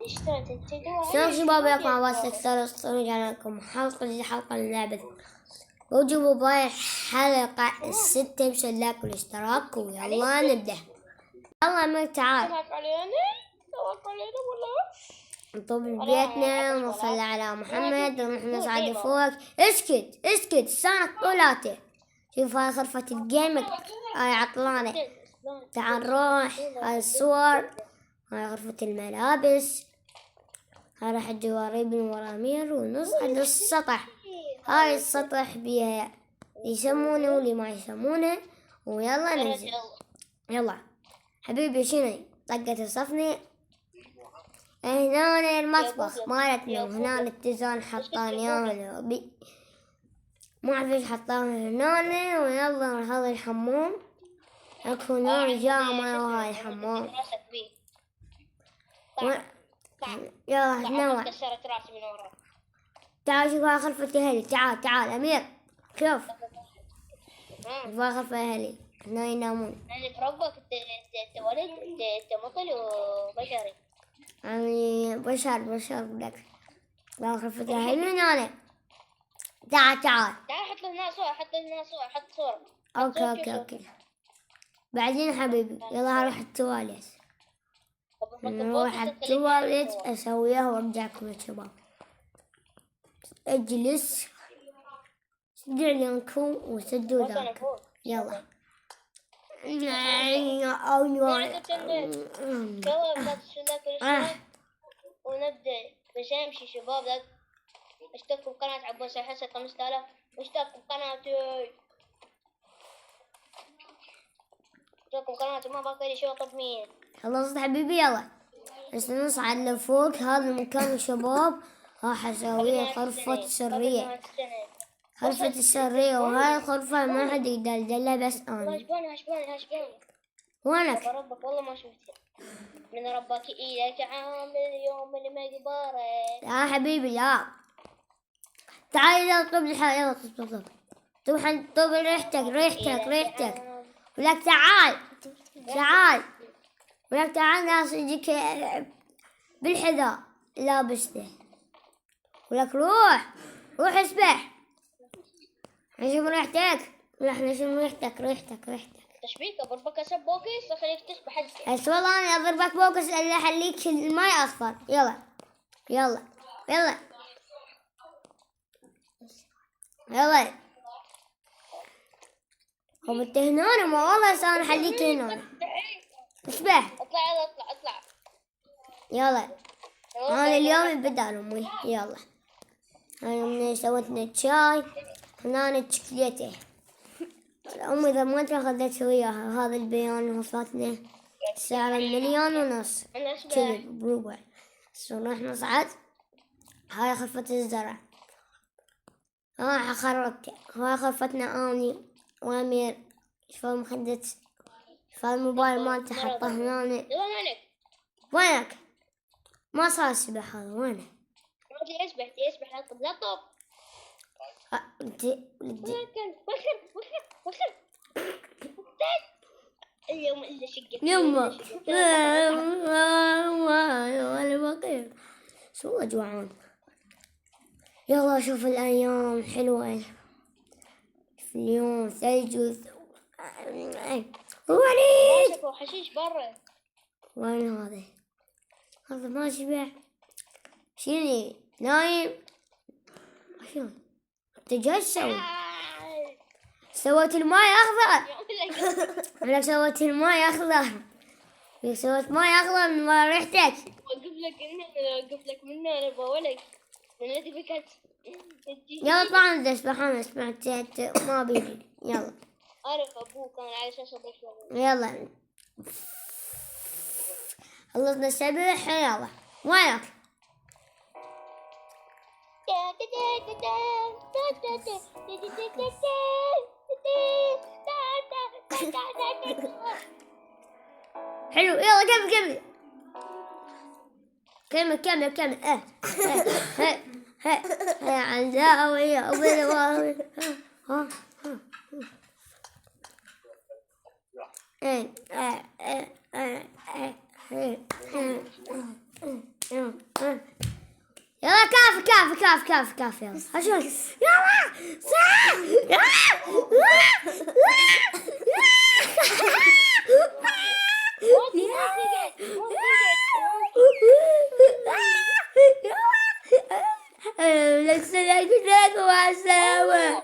شلون شباب يا مع بس تكسروا رجعنا لكم حلقة اللعبة. وجبوا باي الحلقة الستة بشان لايك والاشتراك ويلا نبدأ. يلا ما تعال نطب بيتنا ونصلي على محمد ونروح نصعد فوق. اسكت السنة كلها. شوف هاي غرفة الجيمك هاي عطلانة. تعال نروح. هاي الصور. هاي غرفة الملابس. هاي راح الجوارب من ورا مير ونصعد للسطح. هاي السطح بيها يسمونه واللي ما يسمونه. ويلا ننزل. يلا حبيبي شنو طقة الصفني. هنا المطبخ مالتنا وهنا الاتزان حطانياه ما اعرف ايش حطاه هنا. ويلا نروح هذا الحمام. اكو نار جامعة وهاي الحمام. يلا نوع. تعال شوف هاي غرفة اهلي. تعال امير شوف. شوف هاي غرفة اهلي هنا ينامون. يعني ربك انت ولد انت مطل وبشري. يعني بشر لك. لا غرفة اهلي هنا. تعال حط لنا صورة حط صورة. اوكي بعدين حبيبي يلا هروح التواليت. نروح التواليت اسويها وارجعكم يا شباب. اجلس سدوا عيونكم وسدوا ذاك. يلا ونبدأ بس نمشي شباب. لا اشتركوا بقناة عباس الحسن 5000 واشتركوا بقناتي. ما باقي لي شو اطلب مين. خلصت حبيبي يلا بس نصعد لفوق. هذا المكان يا شباب راح اسويه غرفة سرية. غرفة السرية وهاي الغرفة ما حد يقدر يدلها بس انا. هشباني وينك؟ ربك والله ما شفتها. من ربك إليك عامل يوم المقبرة. يا حبيبي لا. تعال يلا طب الحال. يلا طب ريحتك ولك تعال ولك تعال ناس يجيك بالحذاء لابسته. ولك روح اسبح. نشوف ريحتك. تشبيك أضربك سبوكس أخليك تسبح أنت. بس والله أنا أضربك بوكس اللي أخليك الماي أصفر. يلا هو انت هنا ما والله انا خليك هنا. اسبح. اطلع. يلا انا اليوم بدال امي. يلا انا سويتنا شاي. هنا الشوكولاتة. امي اذا ما اخذت وياها. هذا البيان وصلتنا سعر 1,500,000 كذا بربع. نروح نصعد. هاي غرفة الزرع. هاي غرفتنا اني وامير. شوف المخدة. شوف الموبايل مالته حطه هنا. وينك؟ ما صار السباحة هذا. وينه؟ يسبح لا طب. اليوم إلا شقة يما ولا بقير شو جوعان. يلا شوف الأيام حلوة. في اليوم ثلج وليد وحشيش برا. وين هذا ما شبع. شيلي نايم. شلون انت جاي تسوي؟ سويت الماي اخضر. لك سويت الماي اخضر من ريحتك. وقف لك منه انا بقولك يلا طلع نسبح. سمعت ما بيجي. يلا عارف ابوك كان على اساس يلا خلصنا السبح. يلا وينك؟ حلو يلا كمل. عندها يلا كافي كافي كافي كافي كافي يلا هشوف يلا لك سلام عليكم مع السلامة.